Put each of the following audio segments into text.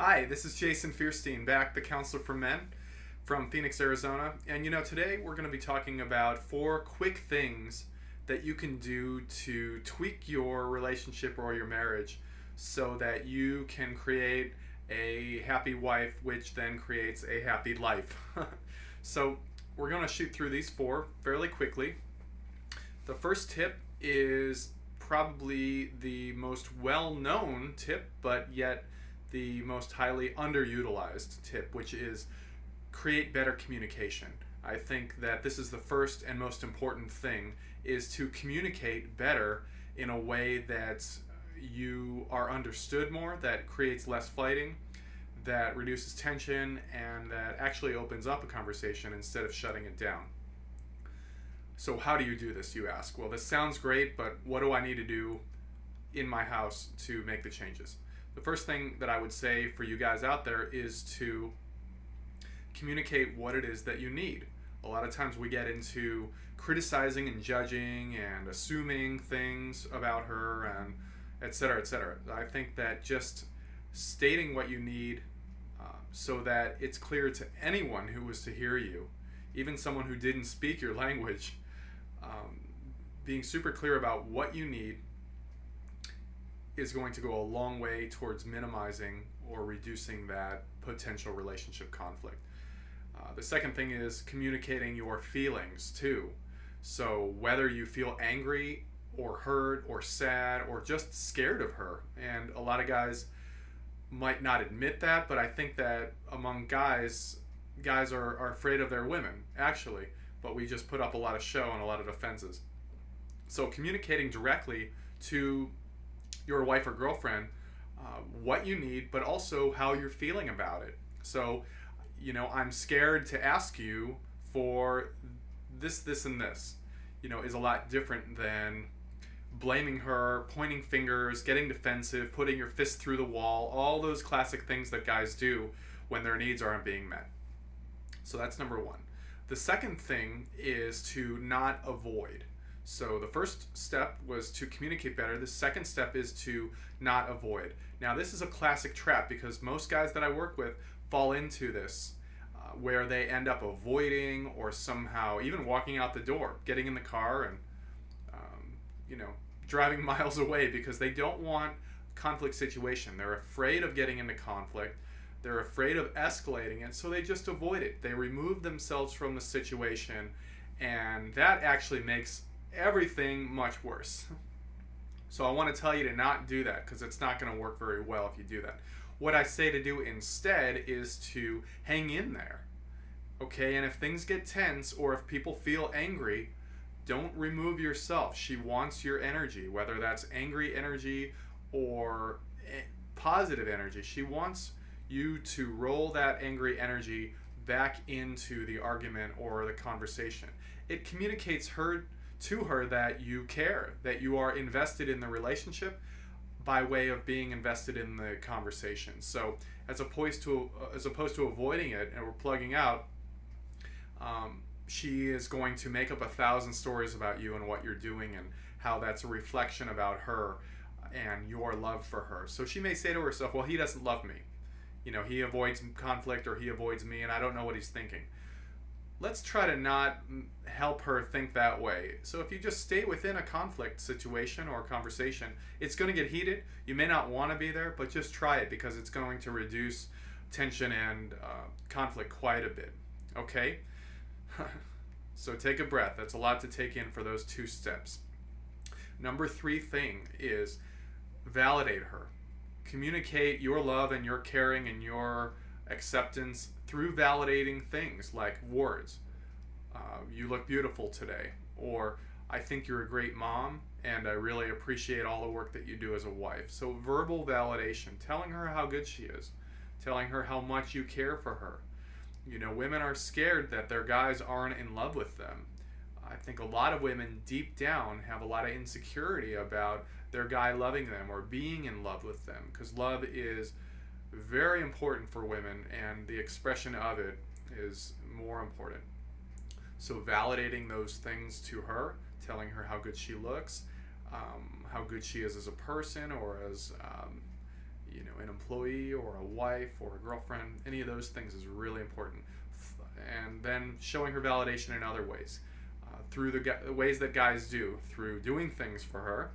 Hi, this is Jason Fierstein, back the counselor for men from Phoenix, Arizona. And today we're going to be talking about 4 quick things that you can do to tweak your relationship or your marriage so that you can create a happy wife, which then creates a happy life. So we're going to shoot through these 4 fairly quickly. The first tip is probably the most well-known tip, but yet the most highly underutilized tip, which is create better communication. I think that this is the first and most important thing, is to communicate better in a way that you are understood more, that creates less fighting, that reduces tension, and that actually opens up a conversation instead of shutting it down. So how do you do this, you ask? Well, this sounds great, but what do I need to do in my house to make the changes? The first thing that I would say for you guys out there is to communicate what it is that you need. A lot of times we get into criticizing and judging and assuming things about her and et cetera, et cetera. I think that just stating what you need so that it's clear to anyone who was to hear you, even someone who didn't speak your language, being super clear about what you need is going to go a long way towards minimizing or reducing that potential relationship conflict. The second thing is communicating your feelings too. So whether you feel angry or hurt or sad or just scared of her, and a lot of guys might not admit that, but I think that among guys are afraid of their women, actually, but we just put up a lot of show and a lot of defenses. So communicating directly to your wife or girlfriend what you need, but also how you're feeling about it. So, I'm scared to ask you for this, and this, is a lot different than blaming her, pointing fingers, getting defensive, putting your fist through the wall, all those classic things that guys do when their needs aren't being met. So that's number 1. The second thing is to not avoid. So the first step was to communicate better. The second step is to not avoid. Now this is a classic trap because most guys that I work with fall into this where they end up avoiding or somehow even walking out the door, getting in the car and driving miles away because they don't want conflict situation. They're afraid of getting into conflict. They're afraid of escalating it, so they just avoid it. They remove themselves from the situation, and that actually makes everything much worse. So I want to tell you to not do that because it's not going to work very well if you do that. What I say to do instead is to hang in there. Okay, and if things get tense or if people feel angry, don't remove yourself. She wants your energy, whether that's angry energy or positive energy. She wants you to roll that angry energy back into the argument or the conversation. It communicates to her that you care, that you are invested in the relationship by way of being invested in the conversation. So as opposed to avoiding it or plugging out, she is going to make up 1,000 stories about you and what you're doing and how that's a reflection about her and your love for her. So she may say to herself, well, he doesn't love me. He avoids conflict or he avoids me and I don't know what he's thinking. Let's try to not help her think that way. So if you just stay within a conflict situation or conversation, it's going to get heated. You may not want to be there, but just try it because it's going to reduce tension and conflict quite a bit. Okay? So take a breath. That's a lot to take in for those 2 steps. Number 3 thing is validate her. Communicate your love and your caring and your acceptance through validating things like words. You look beautiful today. Or I think you're a great mom and I really appreciate all the work that you do as a wife. So verbal validation, telling her how good she is, telling her how much you care for her. Women are scared that their guys aren't in love with them. I think a lot of women deep down have a lot of insecurity about their guy loving them or being in love with them because love is very important for women and the expression of it is more important. So validating those things to her, telling her how good she looks, how good she is as a person or as an employee or a wife or a girlfriend. Any of those things is really important. And then showing her validation in other ways, through the ways that guys do, through doing things for her,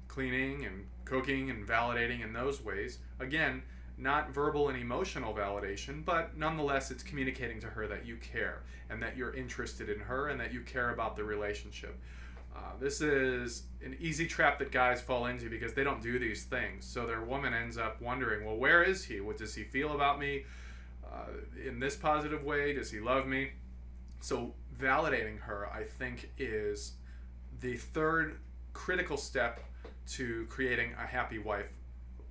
cleaning and cooking and validating in those ways. Again, not verbal and emotional validation, but nonetheless it's communicating to her that you care and that you're interested in her and that you care about the relationship. This is an easy trap that guys fall into because they don't do these things. So their woman ends up wondering, well, where is he? What does he feel about me in this positive way? Does he love me? So validating her, I think, is the third critical step to creating a happy wife,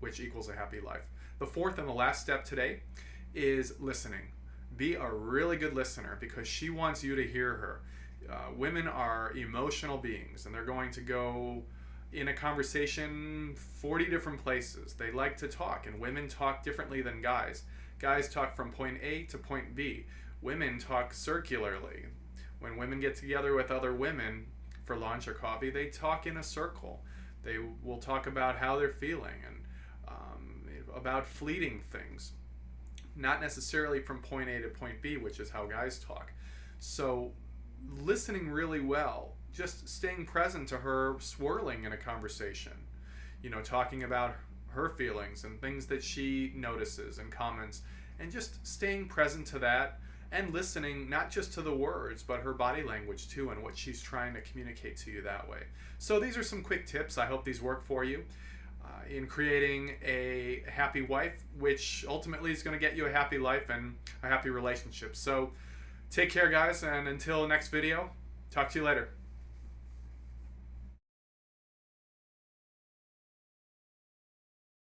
which equals a happy life. The fourth and the last step today is listening. Be a really good listener because she wants you to hear her. Women are emotional beings, and they're going to go in a conversation 40 different places. They like to talk, and women talk differently than guys. Guys talk from point A to point B. Women talk circularly. When women get together with other women for lunch or coffee, they talk in a circle. They will talk about how they're feeling and about fleeting things, not necessarily from point A to point B, which is how guys talk. So listening really well, just staying present to her swirling in a conversation, talking about her feelings and things that she notices and comments, and just staying present to that and listening not just to the words but her body language too and what she's trying to communicate to you that way. So these are some quick tips. I hope these work for you in creating a happy wife, which ultimately is going to get you a happy life and a happy relationship. So take care, guys, and until next video, talk to you later.